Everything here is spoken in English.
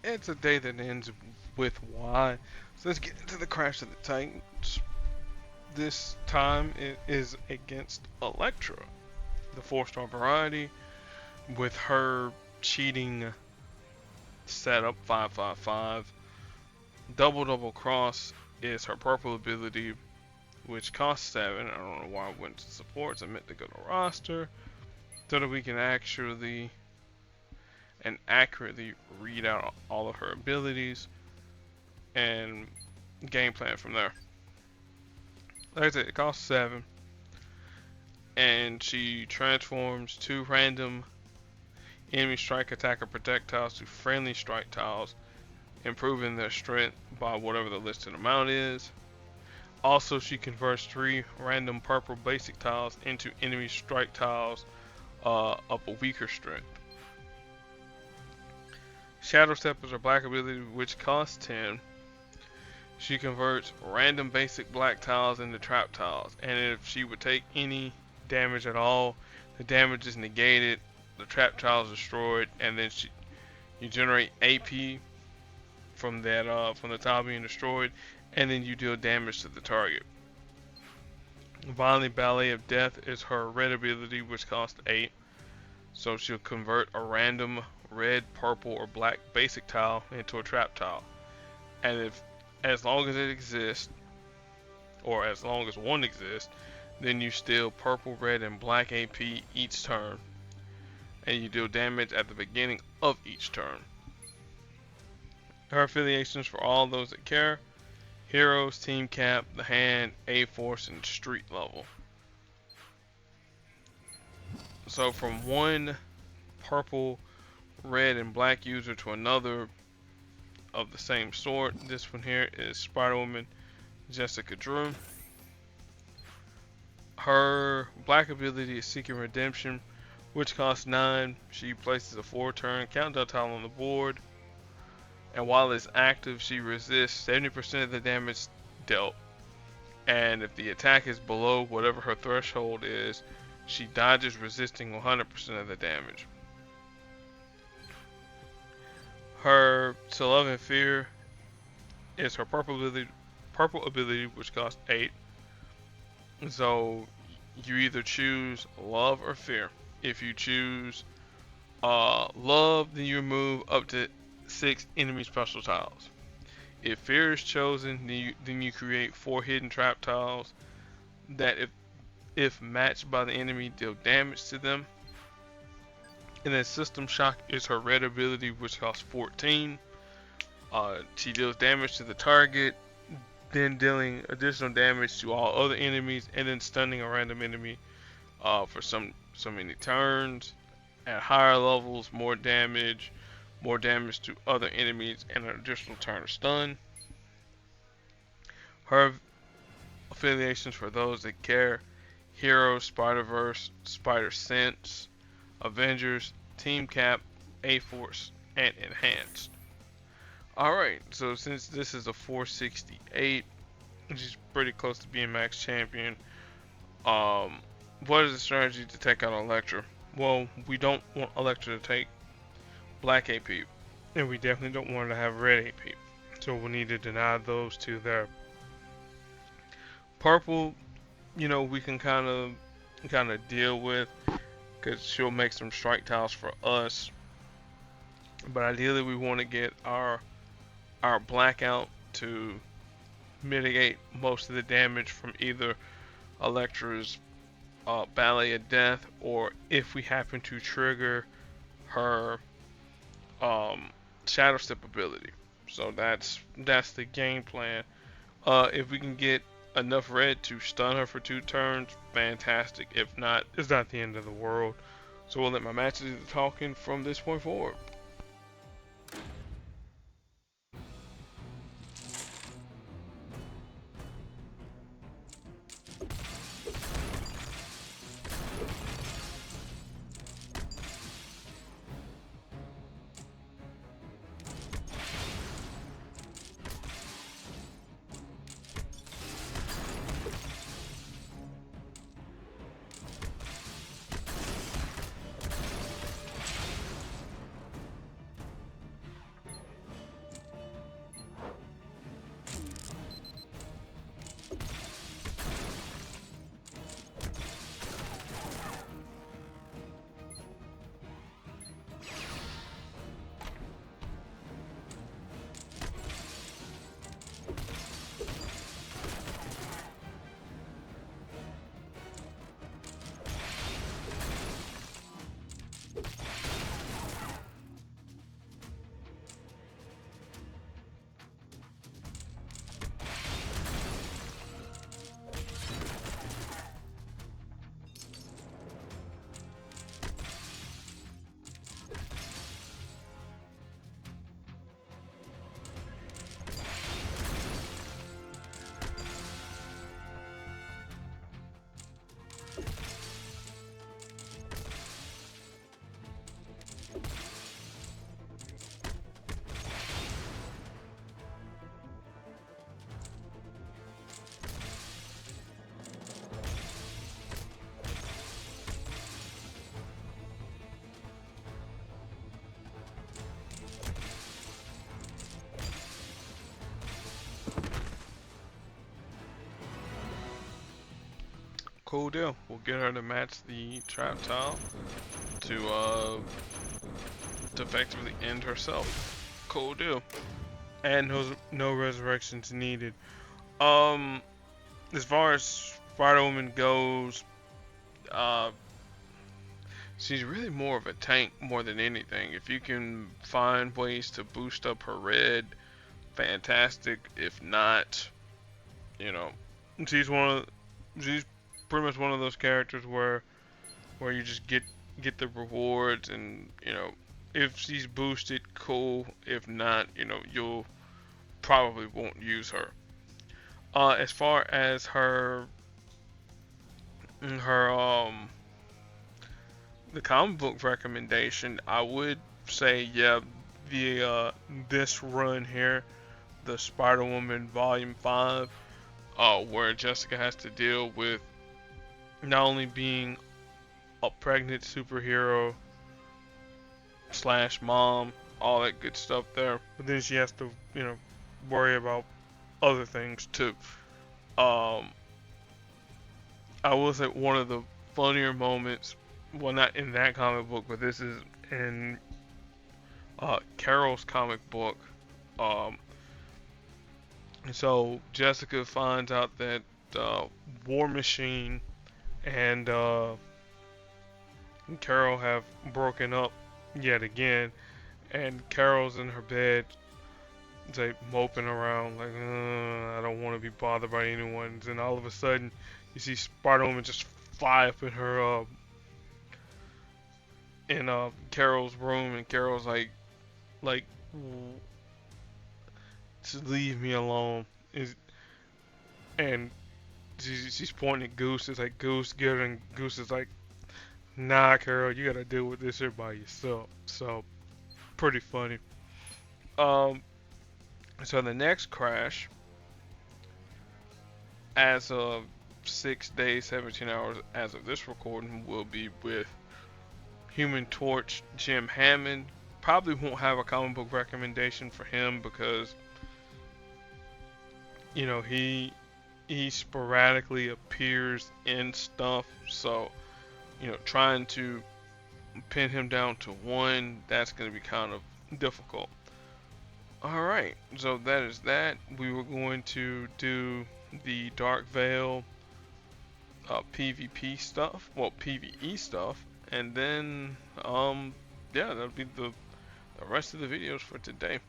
It's a day that ends with Y. So let's get into the Crash of the Titans. This time it is against Elektra, the 4-star variety, with her cheating setup 555. Double double cross is her purple ability, which costs 7. I don't know why I went to supports. I meant to go to roster so that we can actually and accurately read out all of her abilities and game plan from there. Like I said, it costs 7, and she transforms 2 random enemy strike, attack, or protect tiles to friendly strike tiles, improving their strength by whatever the listed amount is. Also, she converts 3 random purple basic tiles into enemy strike tiles of a weaker strength. Shadow Step is her black ability, which costs 10. She converts random basic black tiles into trap tiles, and if she would take any damage at all, the damage is negated, the trap tile is destroyed, and then you generate AP from the tile being destroyed, and then you deal damage to the target. Violent Ballet of Death is her red ability, which costs 8. So she'll convert a random red, purple, or black basic tile into a trap tile. And if, as long as it exists, or as long as one exists, then you steal purple, red, and black AP each turn. And you deal damage at the beginning of each turn. Her affiliations for all those that care: Heroes, Team Cap, The Hand, A-Force, and Street Level. So from one purple, red, and black user to another of the same sort, this one here is Spider-Woman Jessica Drew. Her black ability is Seeking Redemption, which costs 9. She places a 4-turn countdown tile on the board, and while it's active, she resists 70% of the damage dealt. And if the attack is below whatever her threshold is, she dodges, resisting 100% of the damage. Her To Love and Fear is her purple ability, which costs 8. So you either choose love or fear. If you choose love, then you remove up to 6 enemy special tiles. If fear is chosen, then you create 4 hidden trap tiles that, if matched by the enemy, deal damage to them. And then System Shock is her red ability, which costs 14. She deals damage to the target, then dealing additional damage to all other enemies, and then stunning a random enemy for so many turns. At higher levels, more damage to other enemies, and an additional turn of stun. Her affiliations for those that care: Heroes, Spider-Verse, Spider-Sense, Avengers, Team Cap, A-Force, and Enhanced. Alright, so since this is a 468, which is pretty close to being max champion, what is the strategy to take out Elektra? Well, we don't want Elektra to take black AP, and we definitely don't want her to have red AP. So we need to deny those two there. Purple, we can kind of deal with, because she'll make some strike tiles for us. But ideally, we want to get our blackout to mitigate most of the damage from either Elektra's Ballet of Death, or if we happen to trigger her Shadow Step ability. So that's the game plan. If we can get enough red to stun her for 2 turns, fantastic. If not, it's not the end of the world. So we'll let my matches do the talking from this point forward. Cool deal. We'll get her to match the trap tile to effectively end herself. Cool deal. And no resurrections needed. Um, as far as Spider-Woman goes, uh, she's really more of a tank more than anything. If you can find ways to boost up her red, fantastic. If not, you know, she's one of she's pretty much one of those characters where you just get the rewards, and if she's boosted, cool. If not, you'll probably won't use her. As far as her the comic book recommendation, I would say, yeah, the this run here, the Spider-Woman Volume 5, where Jessica has to deal with not only being a pregnant superhero slash mom, all that good stuff there, but then she has to, worry about other things too. Um, I will say one of the funnier moments, well, not in that comic book, but this is in Carol's comic book. Um, so Jessica finds out that War Machine and Carol have broken up yet again, and Carol's in her bed, like moping around, like I don't want to be bothered by anyone. And all of a sudden, you see Spider-Woman just fly up in Carol's room, and Carol's like, just leave me alone. And she's pointing at Goose. It's like, Goose, get her. And Goose is like, nah, Carol, you gotta deal with this here by yourself. So pretty funny. Um, so the next crash, as of 6 days, 17 hours as of this recording, will be with Human Torch Jim Hammond. Probably won't have a comic book recommendation for him because he sporadically appears in stuff. So trying to pin him down to one, that's going to be kind of difficult. Alright, so that is that. We were going to do the Dark Veil PvP stuff, well, PvE stuff, and then yeah, that'll be the rest of the videos for today.